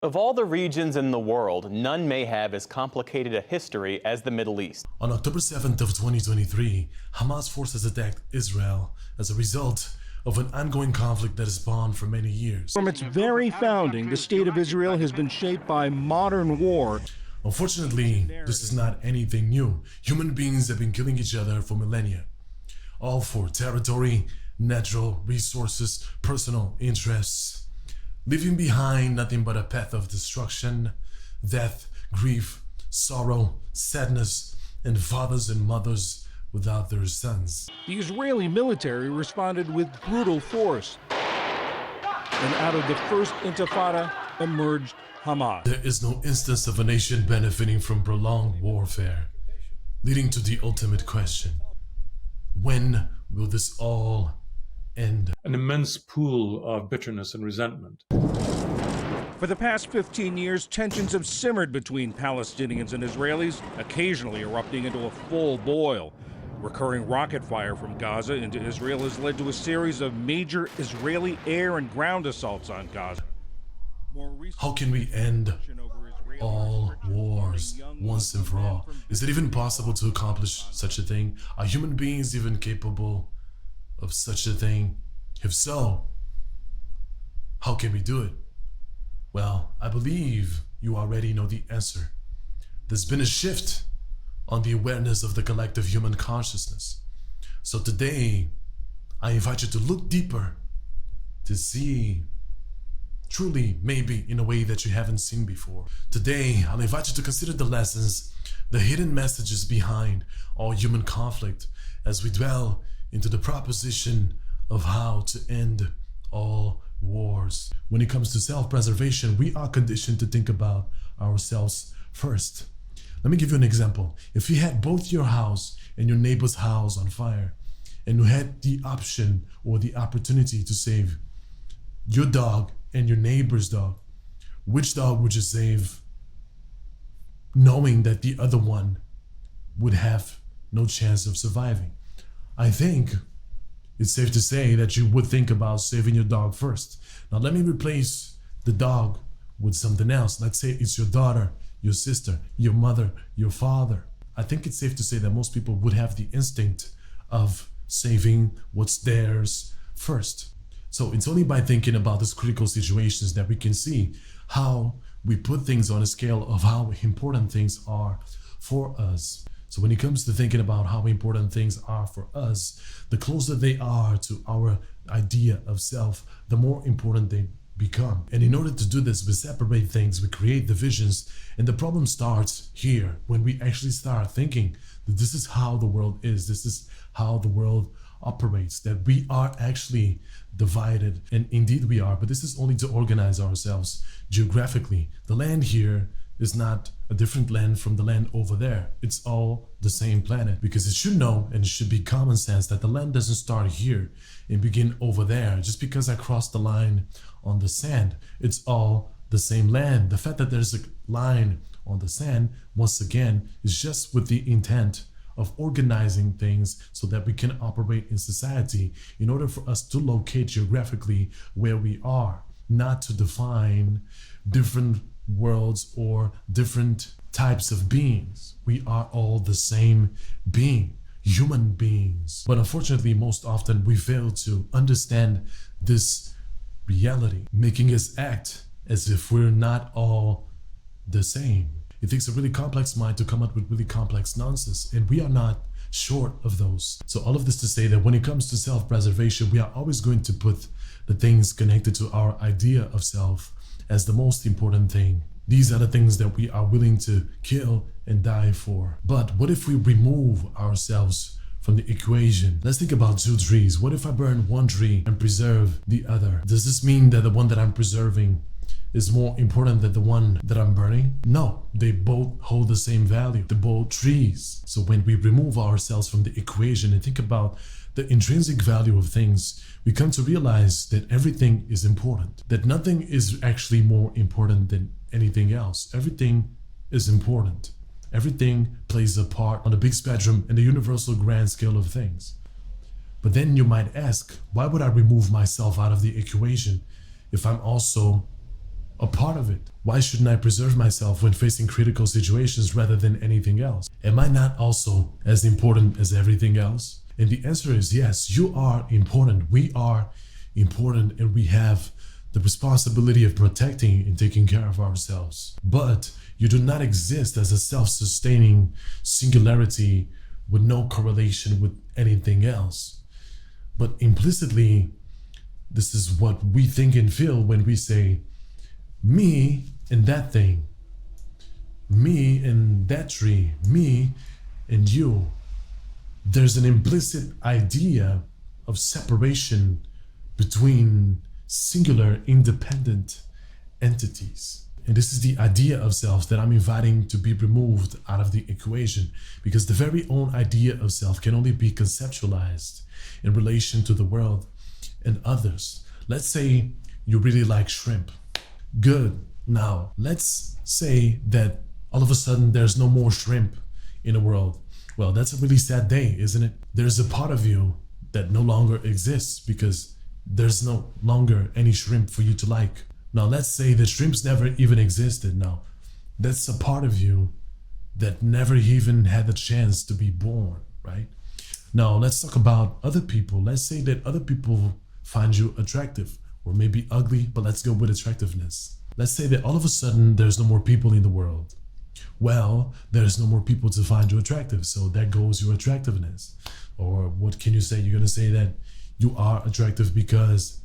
Of all the regions in the world, none may have as complicated a history as the Middle East. On October 7th of 2023, Hamas forces attacked Israel as a result of an ongoing conflict that has spawned for many years. From its very founding, the state of Israel has been shaped by modern war. Unfortunately, this is not anything new. Human beings have been killing each other for millennia, all for territory, natural resources, personal interests, leaving behind nothing but a path of destruction, death, grief, sorrow, sadness, and fathers and mothers without their sons. The Israeli military responded with brutal force. And out of the first intifada emerged Hamas. There is no instance of a nation benefiting from prolonged warfare, leading to the ultimate question: when will this all end? An immense pool of bitterness and resentment. For the past 15 years, tensions have simmered between Palestinians and Israelis, occasionally erupting into a full boil. Recurring rocket fire from Gaza into Israel has led to a series of major Israeli air and ground assaults on Gaza. How can we end all wars once and for all? Is it even possible to accomplish such a thing? Are human beings even capable of such a thing? If so, how can we do it? Well, I believe you already know the answer. There's been a shift on the awareness of the collective human consciousness. So today, I invite you to look deeper, to see truly, maybe in a way that you haven't seen before. Today, I'll invite you to consider the lessons, the hidden messages behind all human conflict as we dwell into the proposition of how to end all wars. When it comes to self-preservation, we are conditioned to think about ourselves first. Let me give you an example. If you had both your house and your neighbor's house on fire, and you had the option or the opportunity to save your dog and your neighbor's dog, which dog would you save, knowing that the other one would have no chance of surviving? I think it's safe to say that you would think about saving your dog first. Now let me replace the dog with something else. Let's say it's your daughter, your sister, your mother, your father. I think it's safe to say that most people would have the instinct of saving what's theirs first. So it's only by thinking about these critical situations that we can see how we put things on a scale of how important things are for us. So when it comes to thinking about how important things are for us, the closer they are to our idea of self, the more important they become. And in order to do this, we separate things, we create divisions, and the problem starts here when we actually start thinking that this is how the world is, this is how the world operates, that we are actually divided, and indeed we are, but this is only to organize ourselves geographically. The land here is not a different land from the land over there. It's all the same planet, because it should know, and it should be common sense, that the land doesn't start here and begin over there. Just because I crossed the line on the sand, it's all the same land. The fact that there's a line on the sand, once again, is just with the intent of organizing things so that we can operate in society in order for us to locate geographically where we are, not to define different worlds or different types of beings. We are all the same being, human beings. But unfortunately, most often we fail to understand this reality, making us act as if we're not all the same. It takes a really complex mind to come up with really complex nonsense, and we are not short of those. So all of this to say that when it comes to self-preservation, we are always going to put the things connected to our idea of self as the most important thing. These are the things that we are willing to kill and die for. But what if we remove ourselves from the equation? Let's think about two trees. What if I burn one tree and preserve the other? Does this mean that the one that I'm preserving is more important than the one that I'm burning? No, they both hold the same value. They're both trees. So when we remove ourselves from the equation and think about the intrinsic value of things, we come to realize that everything is important, that nothing is actually more important than anything else. Everything is important. Everything plays a part on the big spectrum and the universal grand scale of things. But then you might ask, why would I remove myself out of the equation if I'm also a part of it? Why shouldn't I preserve myself when facing critical situations rather than anything else? Am I not also as important as everything else? And the answer is yes, you are important. We are important, and we have the responsibility of protecting and taking care of ourselves. But you do not exist as a self-sustaining singularity with no correlation with anything else. But implicitly, this is what we think and feel when we say, me and that thing, me and that tree, me and you. There's an implicit idea of separation between singular independent entities. And this is the idea of self that I'm inviting to be removed out of the equation, because the very own idea of self can only be conceptualized in relation to the world and others. Let's say you really like shrimp. Good. Now, let's say that all of a sudden there's no more shrimp in the world. Well, that's a really sad day, isn't it? There's a part of you that no longer exists because there's no longer any shrimp for you to like. Now, let's say that shrimps never even existed. Now, that's a part of you that never even had the chance to be born, right? Now, let's talk about other people. Let's say that other people find you attractive, or maybe ugly, but let's go with attractiveness. Let's say that all of a sudden there's no more people in the world. Well, there's no more people to find you attractive, so there goes your attractiveness. Or what can you say? You're gonna say that you are attractive because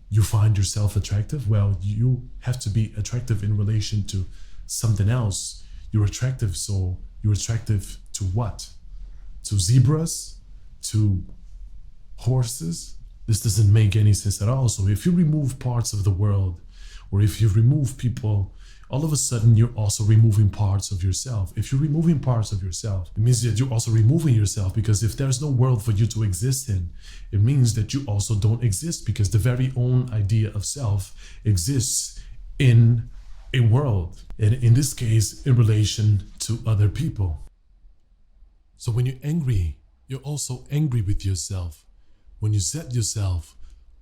you find yourself attractive? Well, you have to be attractive in relation to something else. You're attractive, so you're attractive to what? To zebras? To horses? This doesn't make any sense at all. So if you remove parts of the world, or if you remove people, all of a sudden you're also removing parts of yourself. If you're removing parts of yourself, it means that you're also removing yourself, because if there's no world for you to exist in, it means that you also don't exist, because the very own idea of self exists in a world, and in this case, in relation to other people. So when you're angry, you're also angry with yourself. When you set yourself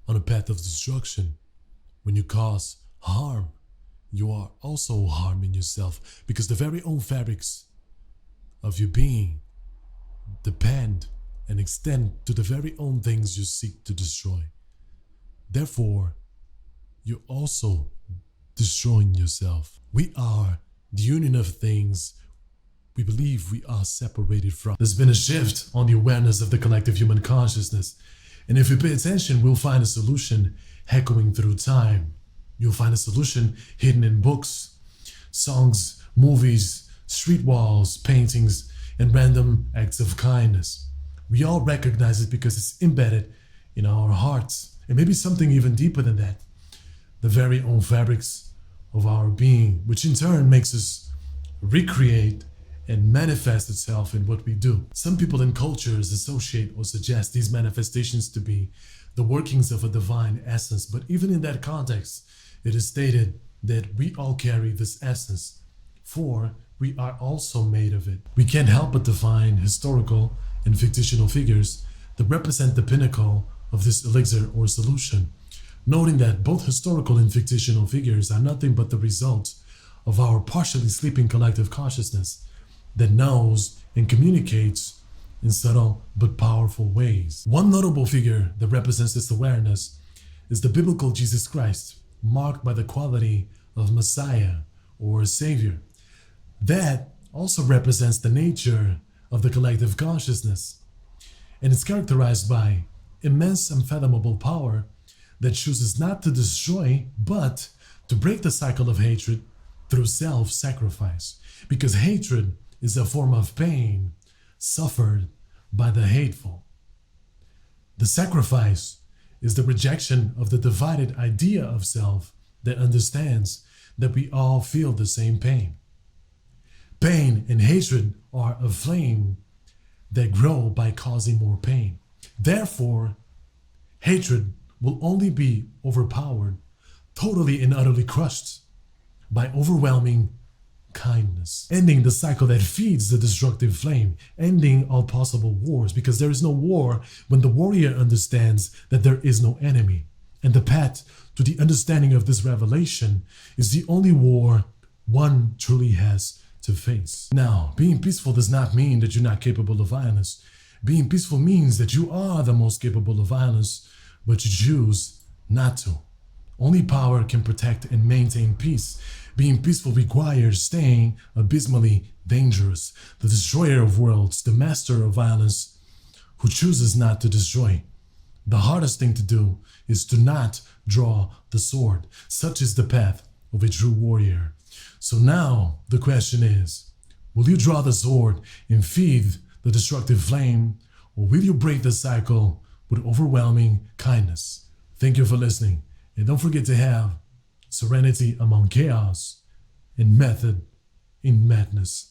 on a path of destruction, when you cause harm, you are also harming yourself, because the very own fabrics of your being depend and extend to the very own things you seek to destroy. Therefore, you're also destroying yourself. We are the union of things we believe we are separated from. There's been a shift on the awareness of the collective human consciousness. And if we pay attention, we'll find a solution echoing through time. You'll find a solution hidden in books, songs, movies, street walls, paintings, and random acts of kindness. We all recognize it because it's embedded in our hearts, and maybe something even deeper than that. The very own fabrics of our being, which in turn makes us recreate and manifest itself in what we do. Some people and cultures associate or suggest these manifestations to be the workings of a divine essence, but even in that context, it is stated that we all carry this essence, for we are also made of it. We can't help but define historical and fictional figures that represent the pinnacle of this elixir or solution, noting that both historical and fictional figures are nothing but the result of our partially sleeping collective consciousness that knows and communicates in subtle but powerful ways. One notable figure that represents this awareness is the biblical Jesus Christ, marked by the quality of Messiah or Savior. That also represents the nature of the collective consciousness, and it's characterized by immense unfathomable power that chooses not to destroy, but to break the cycle of hatred through self-sacrifice, because hatred is a form of pain suffered by the hateful. The sacrifice is the rejection of the divided idea of self that understands that we all feel the same pain. Pain and hatred are a flame that grow by causing more pain. Therefore, hatred will only be overpowered, totally and utterly crushed by overwhelming kindness, ending the cycle that feeds the destructive flame, ending all possible wars, because there is no war when the warrior understands that there is no enemy. And the path to the understanding of this revelation is the only war one truly has to face. Now, being peaceful does not mean that you're not capable of violence. Being peaceful means that you are the most capable of violence, but you choose not to. Only power can protect and maintain peace. Being peaceful requires staying abysmally dangerous. The destroyer of worlds, the master of violence, who chooses not to destroy. The hardest thing to do is to not draw the sword. Such is the path of a true warrior. So now the question is, will you draw the sword and feed the destructive flame, or will you break the cycle with overwhelming kindness? Thank you for listening, and don't forget to have serenity among chaos and method in madness.